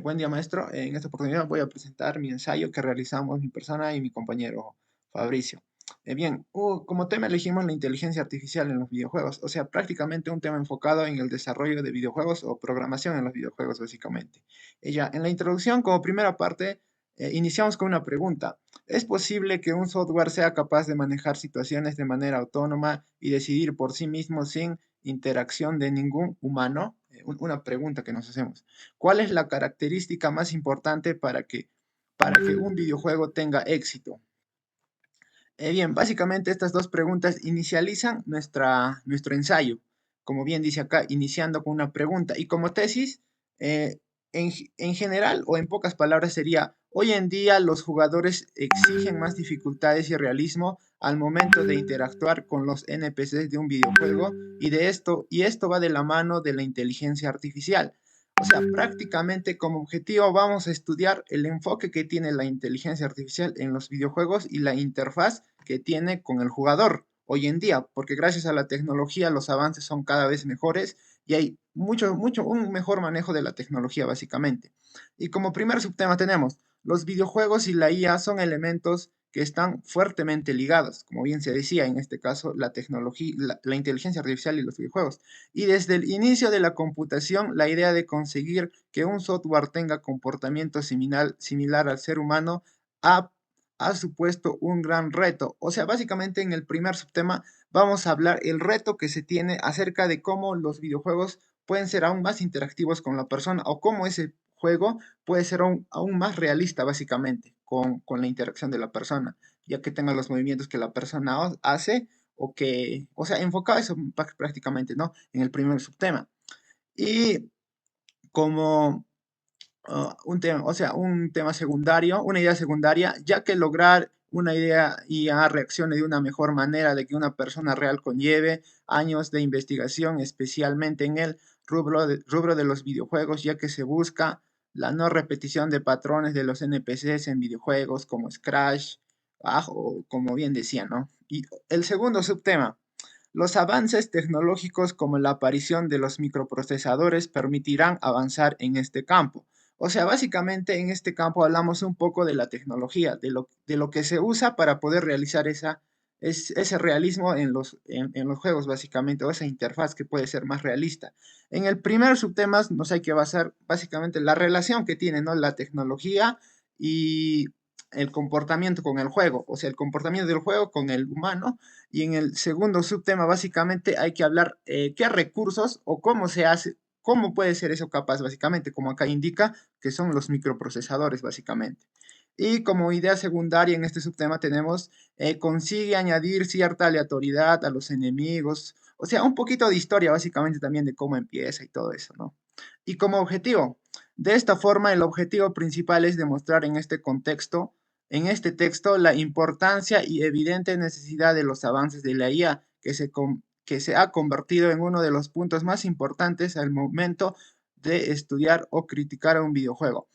Buen día, maestro. En esta oportunidad voy a presentar mi ensayo que realizamos mi persona y mi compañero Fabricio. Como tema elegimos la inteligencia artificial en los videojuegos, o sea, prácticamente un tema enfocado en el desarrollo de videojuegos o programación en los videojuegos, básicamente. En la introducción, como primera parte, iniciamos con una pregunta. ¿Es posible que un software sea capaz de manejar situaciones de manera autónoma y decidir por sí mismo sin interacción de ningún humano? Una pregunta que nos hacemos. ¿Cuál es la característica más importante para que un videojuego tenga éxito? Básicamente estas dos preguntas inicializan nuestro ensayo, como bien dice acá, iniciando con una pregunta. Y como tesis, eh, en general o en pocas palabras sería, hoy en día los jugadores exigen más dificultades y realismo al momento de interactuar con los NPCs de un videojuego y esto va de la mano de la inteligencia artificial. O sea, prácticamente como objetivo vamos a estudiar el enfoque que tiene la inteligencia artificial en los videojuegos y la interfaz que tiene con el jugador hoy en día, porque gracias a la tecnología los avances son cada vez mejores y hay un mejor manejo de la tecnología básicamente. Y como primer subtema tenemos, los videojuegos y la IA son elementos que están fuertemente ligados, como bien se decía, en este caso, la tecnología, la inteligencia artificial y los videojuegos. Y desde el inicio de la computación, la idea de conseguir que un software tenga comportamiento similar al ser humano ha, ha supuesto un gran reto. O sea, básicamente en el primer subtema vamos a hablar el reto que se tiene acerca de cómo los videojuegos pueden ser aún más interactivos con la persona o cómo ese juego puede ser aún más realista básicamente con la interacción de la persona, ya que tenga los movimientos que la persona hace o sea, enfocado eso prácticamente, ¿no? En el primer subtema. Y como un tema, o sea, un tema secundario, una idea secundaria, ya que lograr una idea IA reaccione de una mejor manera de que una persona real conlleve años de investigación, especialmente en el rubro de los videojuegos, ya que se busca la no repetición de patrones de los NPCs en videojuegos como Scratch, o como bien decía, ¿no? Y el segundo subtema, los avances tecnológicos como la aparición de los microprocesadores permitirán avanzar en este campo. O sea, básicamente en este campo hablamos un poco de la tecnología, de lo que se usa para poder realizar ese realismo en los juegos, básicamente, o esa interfaz que puede ser más realista. En el primer subtema nos hay que basar básicamente la relación que tiene, ¿no? La tecnología y el comportamiento con el juego, o sea, el comportamiento del juego con el humano. Y en el segundo subtema, básicamente, hay que hablar qué recursos o cómo se hace, cómo puede ser eso capaz, básicamente, como acá indica, que son los microprocesadores, básicamente. Y como idea secundaria en este subtema tenemos, consigue añadir cierta aleatoriedad a los enemigos, o sea, un poquito de historia, básicamente, también de cómo empieza y todo eso, ¿no? Y como objetivo, de esta forma, el objetivo principal es demostrar en este texto la importancia y evidente necesidad de los avances de la IA, que se ha convertido en uno de los puntos más importantes al momento de estudiar o criticar a un videojuego.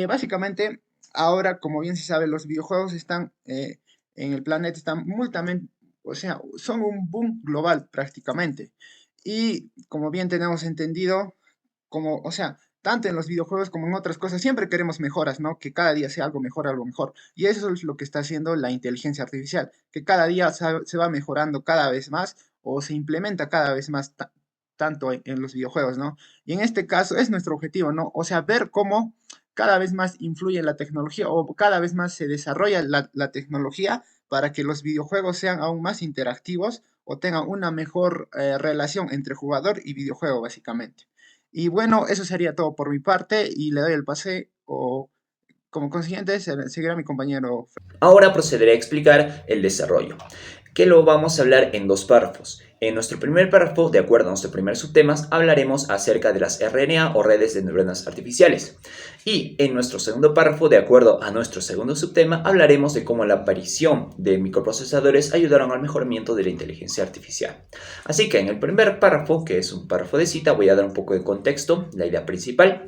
Básicamente, ahora, como bien se sabe, los videojuegos están en el planeta, están multamente, o sea, son un boom global prácticamente. Y como bien tenemos entendido, o sea, tanto en los videojuegos como en otras cosas, siempre queremos mejoras, ¿no? Que cada día sea algo mejor, algo mejor. Y eso es lo que está haciendo la inteligencia artificial, que cada día se va mejorando cada vez más o se implementa cada vez más tanto en los videojuegos, ¿no? Y en este caso es nuestro objetivo, ¿no? O sea, ver cómo cada vez más influye la tecnología o cada vez más se desarrolla la tecnología para que los videojuegos sean aún más interactivos o tengan una mejor relación entre jugador y videojuego, básicamente. Y bueno, eso sería todo por mi parte y le doy el pase o como consiguiente seguirá mi compañero. Ahora procederé a explicar el desarrollo, que lo vamos a hablar en dos párrafos. En nuestro primer párrafo, de acuerdo a nuestro primer subtema, hablaremos acerca de las RNA o redes de neuronas artificiales. Y en nuestro segundo párrafo, de acuerdo a nuestro segundo subtema, hablaremos de cómo la aparición de microprocesadores ayudaron al mejoramiento de la inteligencia artificial. Así que en el primer párrafo, que es un párrafo de cita, voy a dar un poco de contexto, la idea principal,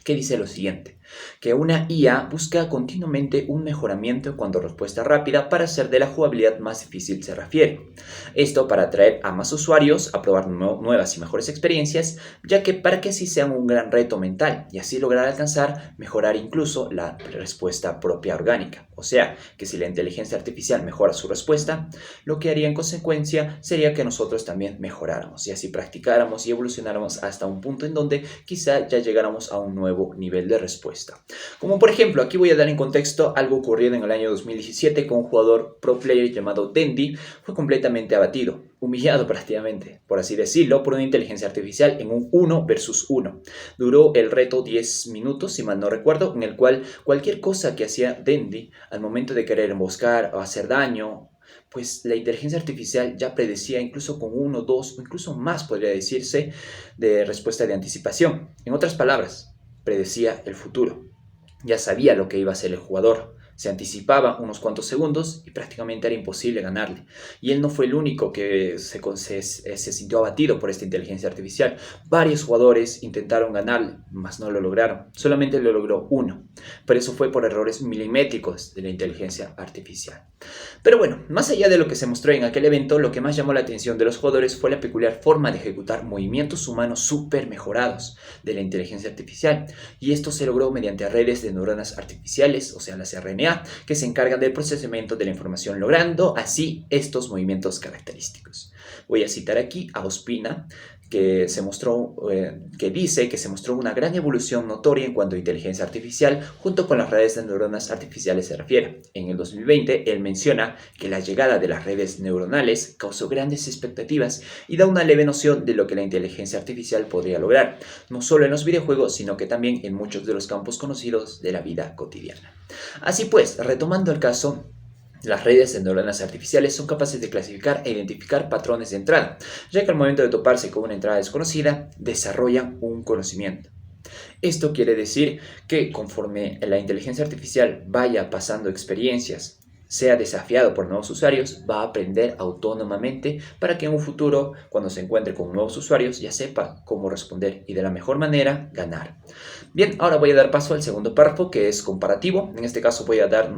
que dice lo siguiente. que una IA busca continuamente un mejoramiento en cuanto a respuesta rápida para hacer de la jugabilidad más difícil se refiere. Esto para atraer a más usuarios a probar nuevas y mejores experiencias, ya que para que así sea un gran reto mental y así lograr alcanzar, mejorar incluso la respuesta propia orgánica. O sea, que si la inteligencia artificial mejora su respuesta, lo que haría en consecuencia sería que nosotros también mejoráramos y así practicáramos y evolucionáramos hasta un punto en donde quizá ya llegáramos a un nuevo nivel de respuesta. Como por ejemplo, aquí voy a dar en contexto algo ocurrido en el año 2017 con un jugador pro player llamado Dendi. Fue completamente abatido, humillado prácticamente, por así decirlo, por una inteligencia artificial en un 1 versus 1. Duró el reto 10 minutos, si mal no recuerdo, en el cual cualquier cosa que hacía Dendi al momento de querer emboscar o hacer daño, pues la inteligencia artificial ya predecía incluso con 1, 2 o incluso más, podría decirse, de respuesta de anticipación. En otras palabras, predecía el futuro. Ya sabía lo que iba a hacer el jugador. Se anticipaba unos cuantos segundos y prácticamente era imposible ganarle. Y él no fue el único que se sintió abatido por esta inteligencia artificial. Varios jugadores intentaron ganarle, mas no lo lograron. Solamente lo logró uno. Pero eso fue por errores milimétricos de la inteligencia artificial. Pero bueno, más allá de lo que se mostró en aquel evento, lo que más llamó la atención de los jugadores fue la peculiar forma de ejecutar movimientos humanos súper mejorados de la inteligencia artificial. Y esto se logró mediante redes de neuronas artificiales, o sea, las RNA, que se encargan del procesamiento de la información, logrando así estos movimientos característicos. Voy a citar aquí a Ospina, que dice que se mostró una gran evolución notoria en cuanto a inteligencia artificial junto con las redes de neuronas artificiales se refiere. En el 2020, él menciona que la llegada de las redes neuronales causó grandes expectativas y da una leve noción de lo que la inteligencia artificial podría lograr, no solo en los videojuegos, sino que también en muchos de los campos conocidos de la vida cotidiana. Así pues, retomando el caso, las redes de neuronas artificiales son capaces de clasificar e identificar patrones de entrada, ya que al momento de toparse con una entrada desconocida, desarrollan un conocimiento. Esto quiere decir que conforme la inteligencia artificial vaya pasando experiencias, sea desafiado por nuevos usuarios, va a aprender autónomamente para que en un futuro, cuando se encuentre con nuevos usuarios, ya sepa cómo responder y de la mejor manera ganar. Bien, ahora voy a dar paso al segundo párrafo, que es comparativo. En este caso voy a dar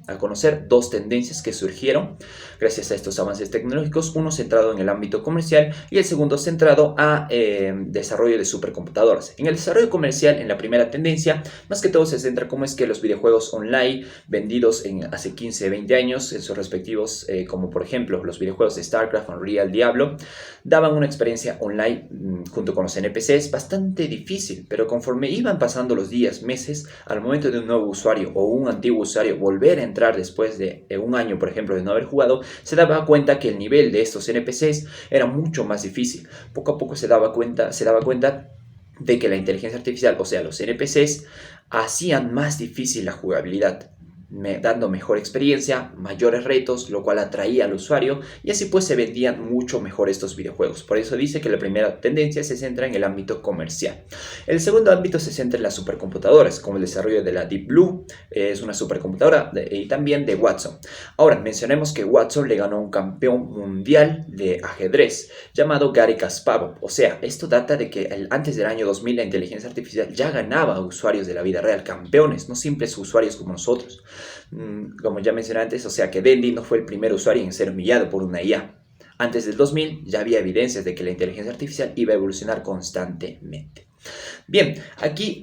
a conocer dos tendencias que surgieron gracias a estos avances tecnológicos, uno centrado en el ámbito comercial y el segundo centrado a desarrollo de supercomputadoras. En el desarrollo comercial, en la primera tendencia, más que todo se centra cómo es que los videojuegos online vendidos hace 15 20 años en sus respectivos, como por ejemplo los videojuegos de StarCraft, Unreal, Diablo, daban una experiencia online junto con los NPCs bastante difícil, pero conforme iban pasando los días, meses, al momento de un nuevo usuario o un antiguo usuario volver a entrar después de un año, por ejemplo, de no haber jugado, se daba cuenta que el nivel de estos NPCs era mucho más difícil. Poco a poco se daba cuenta de que la inteligencia artificial, o sea, los NPCs, hacían más difícil la jugabilidad, dando mejor experiencia, mayores retos, lo cual atraía al usuario y así pues se vendían mucho mejor estos videojuegos. Por eso dice que la primera tendencia se centra en el ámbito comercial. El segundo ámbito se centra en las supercomputadoras, como el desarrollo de la Deep Blue, es una supercomputadora, y también de Watson. Ahora, mencionemos que Watson le ganó a un campeón mundial de ajedrez llamado Garry Kasparov. O sea, esto data de que antes del año 2000 la inteligencia artificial ya ganaba a usuarios de la vida real, campeones, no simples usuarios como nosotros. Como ya mencioné antes, o sea que Dendi no fue el primer usuario en ser humillado por una IA. Antes del 2000 ya había evidencias de que la inteligencia artificial iba a evolucionar constantemente. Bien, aquí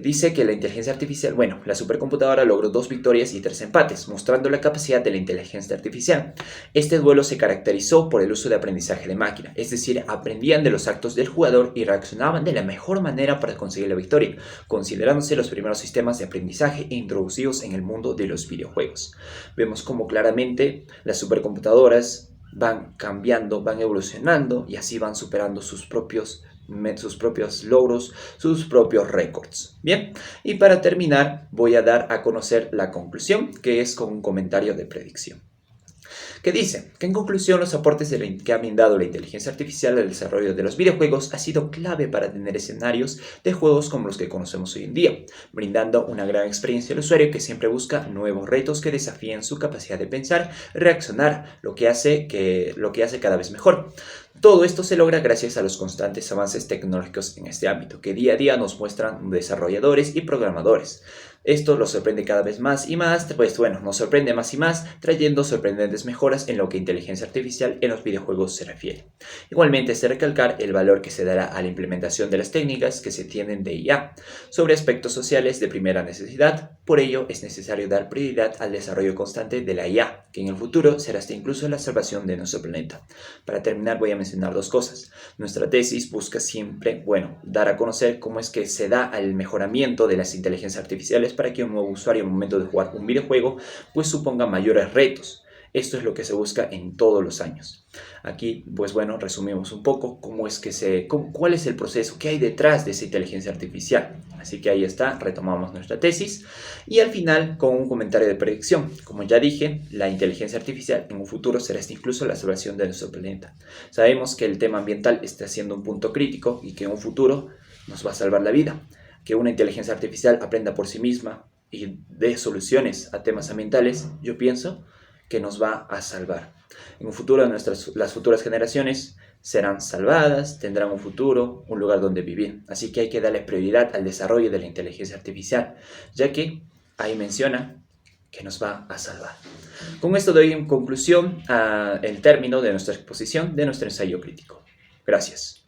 dice que la inteligencia artificial, la supercomputadora logró 2 victorias y 3 empates, mostrando la capacidad de la inteligencia artificial. Este duelo se caracterizó por el uso de aprendizaje de máquina, es decir, aprendían de los actos del jugador y reaccionaban de la mejor manera para conseguir la victoria, considerándose los primeros sistemas de aprendizaje introducidos en el mundo de los videojuegos. Vemos cómo claramente las supercomputadoras van cambiando, van evolucionando y así van superando sus propios logros, sus propios récords. Bien, y para terminar voy a dar a conocer la conclusión, que es con un comentario de predicción, que dice que en conclusión los aportes que ha brindado la inteligencia artificial al desarrollo de los videojuegos ha sido clave para tener escenarios de juegos como los que conocemos hoy en día, brindando una gran experiencia al usuario que siempre busca nuevos retos que desafíen su capacidad de pensar y reaccionar, lo que hace cada vez mejor. Todo esto se logra gracias a los constantes avances tecnológicos en este ámbito, que día a día nos muestran desarrolladores y programadores. Esto los sorprende cada vez más y más, pues bueno, nos sorprende más y más, trayendo sorprendentes mejoras en lo que inteligencia artificial en los videojuegos se refiere. Igualmente, se recalcar el valor que se dará a la implementación de las técnicas que se tienen de IA sobre aspectos sociales de primera necesidad. Por ello, es necesario dar prioridad al desarrollo constante de la IA, que en el futuro será hasta incluso la salvación de nuestro planeta. Para terminar, voy a mencionar dos cosas. Nuestra tesis busca siempre, dar a conocer cómo es que se da el mejoramiento de las inteligencias artificiales para que un nuevo usuario al momento de jugar un videojuego pues suponga mayores retos. Esto es lo que se busca en todos los años. Aquí, resumimos un poco cuál es el proceso, qué hay detrás de esa inteligencia artificial. Así que ahí está, retomamos nuestra tesis y al final con un comentario de predicción. Como ya dije, la inteligencia artificial en un futuro será incluso la salvación de nuestro planeta. Sabemos que el tema ambiental está siendo un punto crítico y que en un futuro nos va a salvar la vida. Que una inteligencia artificial aprenda por sí misma y dé soluciones a temas ambientales, yo pienso que nos va a salvar. En un futuro las futuras generaciones serán salvadas, tendrán un futuro, un lugar donde vivir. Así que hay que darle prioridad al desarrollo de la inteligencia artificial, ya que ahí menciona que nos va a salvar. Con esto doy en conclusión el término de nuestra exposición de nuestro ensayo crítico. Gracias.